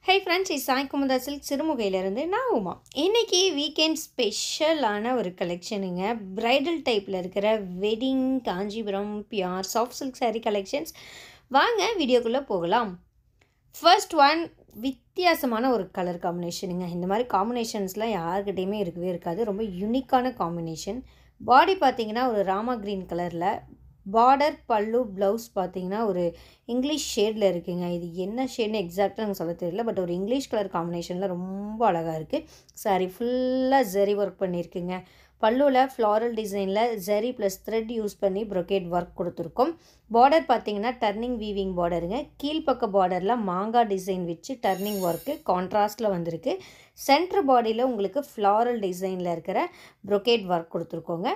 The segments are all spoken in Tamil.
Hey friends, it's Sai Kumada Silk சிறுமுகையிலிருந்து நான் உமா. இன்னைக்கு வீக்கெண்ட் ஸ்பெஷலான ஒரு கலெக்ஷனுங்க. பிரைடல் டைப்பில் இருக்கிற wedding Kanchipuram pure soft silk saree collections. வாங்க வீடியோக்குள்ளே போகலாம். ஃபர்ஸ்ட் ஒன் வித்தியாசமான ஒரு கலர் காம்பினேஷனுங்க. இந்த மாதிரி காம்பினேஷன்ஸ்லாம் யாருக்கிட்டையுமே இருக்கவே இருக்காது. ரொம்ப யூனிக்கான காம்பினேஷன். பாடி பார்த்தீங்கன்னா ஒரு ராமா க்ரீன் கலரில், பார்டர் பல்லு ப்ளவுஸ் பார்த்தீங்கன்னா ஒரு இங்கிலீஷ் ஷேடில் இருக்குங்க. இது என்ன ஷேட்னு எக்ஸாக்டாக எனக்கு சொல்ல தெரியல, பட் ஒரு இங்கிலீஷ் கலர் காம்பினேஷனில் ரொம்ப அழகாக இருக்குது. சாரி ஃபுல்லாக ஜரி ஒர்க் பண்ணியிருக்குங்க. பல்லுவில் ஃப்ளாரல் டிசைனில் ஜரி ப்ளஸ் த்ரெட் யூஸ் பண்ணி ப்ரொக்கேட் ஒர்க் கொடுத்துருக்கோம். பார்டர் பார்த்தீங்கன்னா டர்னிங் வீவிங் பார்டருங்க. கீழ்ப்பக்க பார்டரில் மாங்காய் டிசைன் வச்சு டர்னிங் ஒர்க்கு கான்ட்ராஸ்ட்டில் வந்திருக்கு. சென்டர் பாடியில் உங்களுக்கு ஃப்ளாரல் டிசைனில் இருக்கிற ப்ரொக்கேட் ஒர்க் கொடுத்துருக்கோங்க.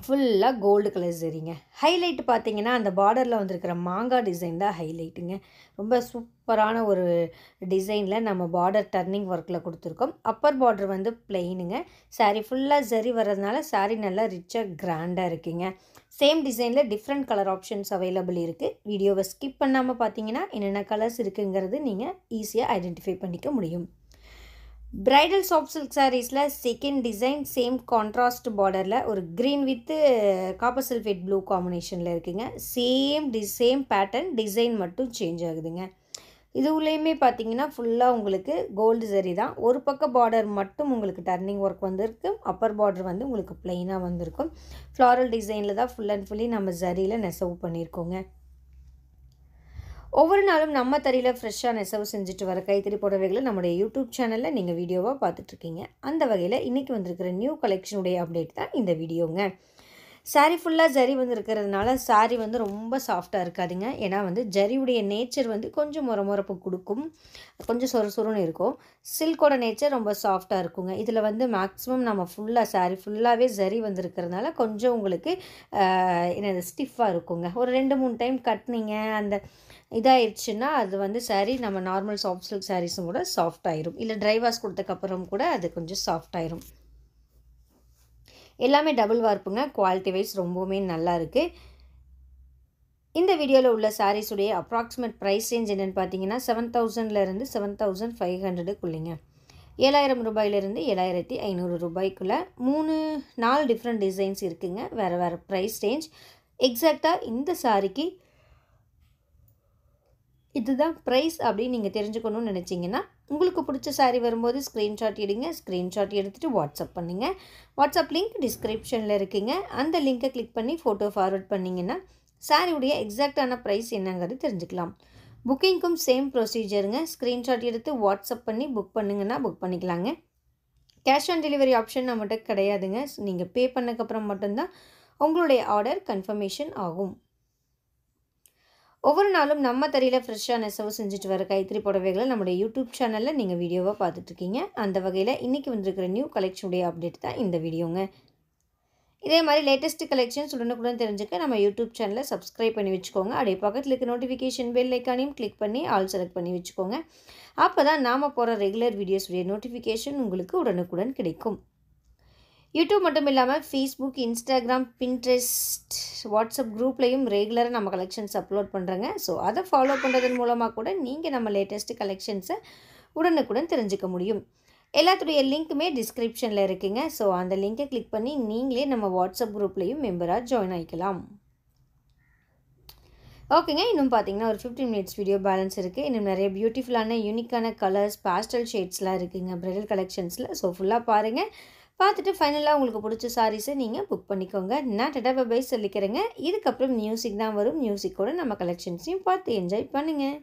ஃபுல்லாக கோல்டு கலர் சரிங்க. ஹைலைட் பார்த்தீங்கன்னா அந்த பார்டரில் வந்திருக்கிற மாங்காய் டிசைன் தான் ஹைலைட்டுங்க. ரொம்ப சூப்பரான ஒரு டிசைனில் நம்ம பார்டர் டர்னிங் ஒர்க்கில் கொடுத்துருக்கோம். அப்பர் பார்டர் வந்து பிளெயினுங்க. சாரீ ஃபுல்லாக ஜரி வர்றதுனால சாரீ நல்லா ரிச்சாக கிராண்டாக இருக்குங்க. சேம் டிசைனில் டிஃப்ரெண்ட் கலர் ஆப்ஷன்ஸ் அவைலபிள் இருக்குது. வீடியோவை ஸ்கிப் பண்ணாமல் பார்த்தீங்கன்னா என்னென்ன கலர்ஸ் இருக்குங்கிறது நீங்கள் ஈஸியாக ஐடென்டிஃபை பண்ணிக்க முடியும். பிரைடல் சாஃப்ட் சில்க் சாரீஸில் செகண்ட் டிசைன் சேம் கான்ட்ராஸ்ட் பார்டரில் ஒரு green with copper sulphate blue காம்பினேஷனில் இருக்குங்க. சேம் பேட்டர்ன், டிசைன் மட்டும் சேஞ்ச் ஆகுதுங்க. இதுவுலேயுமே பார்த்தீங்கன்னா ஃபுல்லாக உங்களுக்கு கோல்டு சரி தான். ஒரு பக்கம் பார்டர் மட்டும் உங்களுக்கு டர்னிங் ஒர்க் வந்திருக்கு. அப்பர் பார்டர் வந்து உங்களுக்கு ப்ளைனாக வந்திருக்கும். ஃப்ளாரல் டிசைனில் தான் ஃபுல் அண்ட் ஃபுல்லி நம்ம சரியில் நெசவு பண்ணியிருக்கோங்க. ஒவ்வொரு நாளும் நம்ம தறியில் ஃப்ரெஷ்ஷாக நெசவு செஞ்சுட்டு வர கைத்தறி புடவைகளை நம்முடைய யூடியூப் சேனலில் நீங்கள் வீடியோவாக பார்த்துட்ருக்கீங்க. அந்த வகையில் இன்றைக்கி வந்திருக்கிற நியூ கலெக்ஷனுடைய அப்டேட் தான் இந்த வீடியோங்க. சாரீ ஃபுல்லாக ஜரி வந்து இருக்கிறதுனால சாரீ வந்து ரொம்ப சாஃப்டாக இருக்காதுங்க. ஏன்னா வந்து ஜரியுடைய நேச்சர் வந்து கொஞ்சம் முறமுறப்பு கொடுக்கும், கொஞ்சம் சொறுன்னு இருக்கும். சில்கோட நேச்சர் ரொம்ப சாஃப்டாக இருக்குங்க. இதில் வந்து மேக்ஸிமம் நம்ம ஃபுல்லாக சாரீ ஃபுல்லாகவே ஜரி வந்து இருக்கிறதுனால கொஞ்சம் உங்களுக்கு என்னது ஸ்டிஃபாக இருக்குங்க. ஒரு 2-3 டைம் கட்டினீங்க அந்த இதாகிடுச்சுன்னா அது வந்து சாரீ நம்ம நார்மல் சாஃப்ட் சில்க் சாரீஸும் கூட சாஃப்ட் ஆயிரும். இல்லை ட்ரை வாஷ் கொடுத்தக்கப்புறம் கூட அது கொஞ்சம் சாஃப்ட் ஆயிரும். எல்லாமே டபுள் வார்ப்புங்க. குவாலிட்டி வைஸ் ரொம்பவுமே நல்லா இருக்குது. இந்த வீடியோவில் உள்ள சாரீஸுடைய அப்ராக்சிமேட் ப்ரைஸ் ரேஞ்ச் என்னென்னு பார்த்தீங்கன்னா 7,000லேருந்து 7,500க்குள்ளேங்க. 7,000 ரூபாயிலிருந்து 7,500 ரூபாய்க்குள்ளே 4 டிஃப்ரெண்ட் டிசைன்ஸ் இருக்குங்க. வேறு ப்ரைஸ் ரேஞ்ச். எக்ஸாக்டாக இந்த சாரிக்கு இதுதான் ப்ரைஸ் அப்படின்னு நீங்கள் தெரிஞ்சுக்கணும்னு நினச்சிங்கன்னா உங்களுக்கு பிடிச்ச சாரீ வரும்போது ஸ்க்ரீன்ஷாட் எடுங்க. ஸ்க்ரீன்ஷாட் எடுத்துகிட்டு வாட்ஸ்அப் பண்ணுங்கள். வாட்ஸ்அப் லிங்க் டிஸ்கிரிப்ஷனில் இருக்குங்க. அந்த லிங்க்கை கிளிக் பண்ணி ஃபோட்டோ ஃபார்வர்ட் பண்ணிங்கன்னா சாரியுடைய எக்ஸாக்டான ப்ரைஸ் என்னங்கிறது தெரிஞ்சுக்கலாம். புக்கிங்க்கும் சேம் ப்ரொசீஜருங்க. ஸ்க்ரீன்ஷாட் எடுத்து வாட்ஸ்அப் பண்ணி புக் பண்ணுங்கன்னா புக் பண்ணிக்கலாங்க. கேஷ் ஆன் டெலிவரி ஆப்ஷன் நம்மகிட்ட கிடையாதுங்க. நீங்கள் பே பண்ணக்கப்புறம் மட்டும்தான் உங்களுடைய ஆர்டர் கன்ஃபர்மேஷன் ஆகும். ஒவ்வொரு நாளும் நம்ம தறியில் ஃப்ரெஷ்ஷாக நெசவு செஞ்சுட்டு வர கைத்தறி புடவைகளை நம்முடைய யூடியூப் சேனலில் நீங்கள் வீடியோவாக பார்த்துட்ருக்கீங்க. அந்த வகையில் இன்றைக்கி வந்திருக்கிற நியூ கலெக்ஷனுடைய அப்டேட் தான் இந்த வீடியோங்க. இதே மாதிரி லேட்டஸ்ட்டு கலெக்ஷன்ஸ் உடனுக்குடன் தெரிஞ்சுக்க நம்ம யூடியூப் சேனலை சப்ஸ்கிரைப் பண்ணி வச்சுக்கோங்க. அப்படியே பக்கத்தில் இருக்க நோட்டிஃபிகேஷன் பெல் ஐக்கானையும் கிளிக் பண்ணி ஆல் செலக்ட் பண்ணி வச்சுக்கோங்க. அப்போ தான் நாம் போகிற ரெகுலர் வீடியோஸுடைய நோட்டிஃபிகேஷன் உங்களுக்கு உடனுக்குடன் கிடைக்கும். யூடியூப் மட்டும் இல்லாமல் ஃபேஸ்புக், இன்ஸ்டாகிராம், பின்ட்ரெஸ்ட், வாட்ஸ்அப் குரூப்லேயும் ரெகுலராக நம்ம கலெக்ஷன்ஸ் அப்லோட் பண்ணுறேங்க. ஸோ அதை ஃபாலோ பண்ணுறதன் மூலமாக கூட நீங்கள் நம்ம லேட்டஸ்ட்டு கலெக்ஷன்ஸை உடனுக்குடன் தெரிஞ்சுக்க முடியும். எல்லாத்துடைய லிங்க்குமே டிஸ்கிரிப்ஷனில் இருக்குங்க. ஸோ அந்த லிங்கை கிளிக் பண்ணி நீங்களே நம்ம வாட்ஸ்அப் குரூப்லேயும் மெம்பராக ஜாயின் ஆகிக்கலாம். ஓகேங்க, இன்னும் பார்த்தீங்கன்னா ஒரு 15 மினிட்ஸ் வீடியோ பேலன்ஸ் இருக்குது. இன்னும் நிறைய பியூட்டிஃபுல்லான யூனிக்கான கலர்ஸ், பாஸ்டல் ஷேட்ஸ்லாம் இருக்குங்க பிரைடல் கலெக்ஷன்ஸில். ஸோ ஃபுல்லாக பாருங்கள். பார்த்துட்டு ஃபைனலாக உங்களுக்கு பிடிச்ச சாரீஸை நீங்கள் புக் பண்ணிக்கோங்க. நான் டடா பை சொல்லிக்கிறேங்க. இதுக்கப்புறம் மியூசிக் தான் வரும். மியூசிக்கோட நம்ம கலெக்ஷன்ஸையும் பார்த்து என்ஜாய் பண்ணுங்கள்.